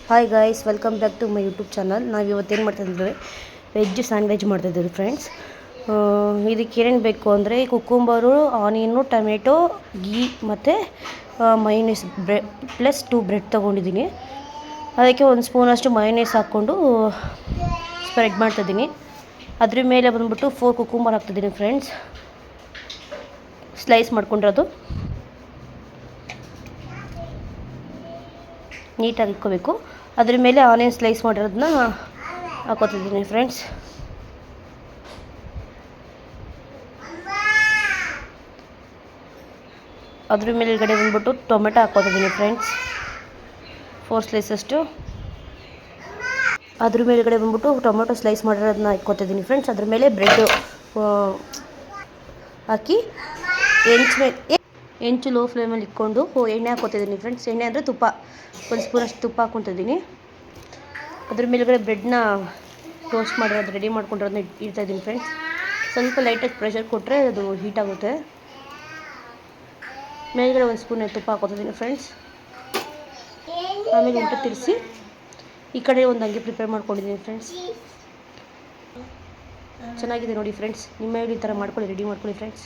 Hi guys, welcome back to my YouTube channel. ನಾವು ಇವತ್ತೇನು ಮಾಡ್ತಾಯಿದ್ದೀವಿ, ವೆಜ್ ಸ್ಯಾಂಡ್ವಿಚ್ ಮಾಡ್ತಾಯಿದ್ದೀವಿ ಫ್ರೆಂಡ್ಸ್. ಇದಕ್ಕೆ ಏನೇನು ಬೇಕು ಅಂದರೆ ಕುಕ್ಕುಂಬರು, ಆನಿಯನ್ನು, ಟೊಮೆಟೊ, ಗೀ ಮತ್ತು ಮೈನೀಸ್ ಪ್ಲಸ್ 2 ಬ್ರೆಡ್ ತೊಗೊಂಡಿದ್ದೀನಿ. ಅದಕ್ಕೆ ಒಂದು ಸ್ಪೂನಷ್ಟು ಮೈನೀಸ್ ಹಾಕ್ಕೊಂಡು ಸ್ಪ್ರೆಡ್ ಮಾಡ್ತಾಯಿದ್ದೀನಿ. ಅದ್ರ ಮೇಲೆ ಬಂದುಬಿಟ್ಟು 4 ಕುಕ್ಕುಂಬರ್ ಹಾಕ್ತಿದ್ದೀನಿ ಫ್ರೆಂಡ್ಸ್, ಸ್ಲೈಸ್ ಮಾಡ್ಕೊಂಡಿರೋದು. ನೀಟಾಗಿ ಇಟ್ಕೋಬೇಕು. ಅದ್ರ ಮೇಲೆ ಆನಿಯನ್ ಸ್ಲೈಸ್ ಮಾಡಿರೋದನ್ನ ಹಾಕೋತಿದ್ದೀನಿ ಫ್ರೆಂಡ್ಸ್. ಅದ್ರ ಮೇಲ್ಗಡೆ ಬಂದ್ಬಿಟ್ಟು ಟೊಮೆಟೊ ಹಾಕೋತಿದ್ದೀನಿ ಫ್ರೆಂಡ್ಸ್, 4 ಸ್ಲೈಸಷ್ಟು. ಅದ್ರ ಮೇಲ್ಗಡೆ ಬಂದ್ಬಿಟ್ಟು ಟೊಮೆಟೊ ಸ್ಲೈಸ್ ಮಾಡಿರೋದನ್ನ ಇಟ್ಕೋತಿದ್ದೀನಿ ಫ್ರೆಂಡ್ಸ್. ಅದ್ರ ಮೇಲೆ ಬ್ರೆಡ್ ಹಾಕಿ ಹೆಂಚು ಲೋ ಫ್ಲೇಮಲ್ಲಿ ಇಟ್ಕೊಂಡು ಎಣ್ಣೆ ಹಾಕೋತಿದ್ದೀನಿ ಫ್ರೆಂಡ್ಸ್. ಎಣ್ಣೆ ಅಂದರೆ ತುಪ್ಪ, ಒಂದು ಸ್ಪೂನಷ್ಟು ತುಪ್ಪ ಹಾಕ್ಕೊತಿದ್ದೀನಿ. ಅದ್ರ ಮೇಲ್ಗಡೆ ಬ್ರೆಡ್ನ ಟೋಸ್ಟ್ ಮಾಡಿರೋದು ರೆಡಿ ಮಾಡ್ಕೊಂಡಿರೋದನ್ನ ಇಡ್ತಾಯಿದ್ದೀನಿ ಫ್ರೆಂಡ್ಸ್. ಸ್ವಲ್ಪ ಲೈಟಾಗಿ ಪ್ರೆಷರ್ ಕೊಟ್ಟರೆ ಅದು ಹೀಟ್ ಆಗುತ್ತೆ. ಮೇಲ್ಗಡೆ ಒಂದು ಸ್ಪೂನ್ ತುಪ್ಪ ಹಾಕೋತಿದ್ದೀನಿ ಫ್ರೆಂಡ್ಸ್. ಆಮೇಲೆ ಊಟ ತಿರ್ಸಿ ಈ ಕಡೆ ಒಂದು ಹಂಗೆ ಪ್ರಿಪೇರ್ ಮಾಡ್ಕೊಂಡಿದ್ದೀನಿ ಫ್ರೆಂಡ್ಸ್. ಚೆನ್ನಾಗಿದೆ ನೋಡಿ ಫ್ರೆಂಡ್ಸ್, ನಿಮ್ಮ ಈ ಥರ ಮಾಡ್ಕೊಳ್ಳಿ, ರೆಡಿ ಮಾಡ್ಕೊಳ್ಳಿ ಫ್ರೆಂಡ್ಸ್.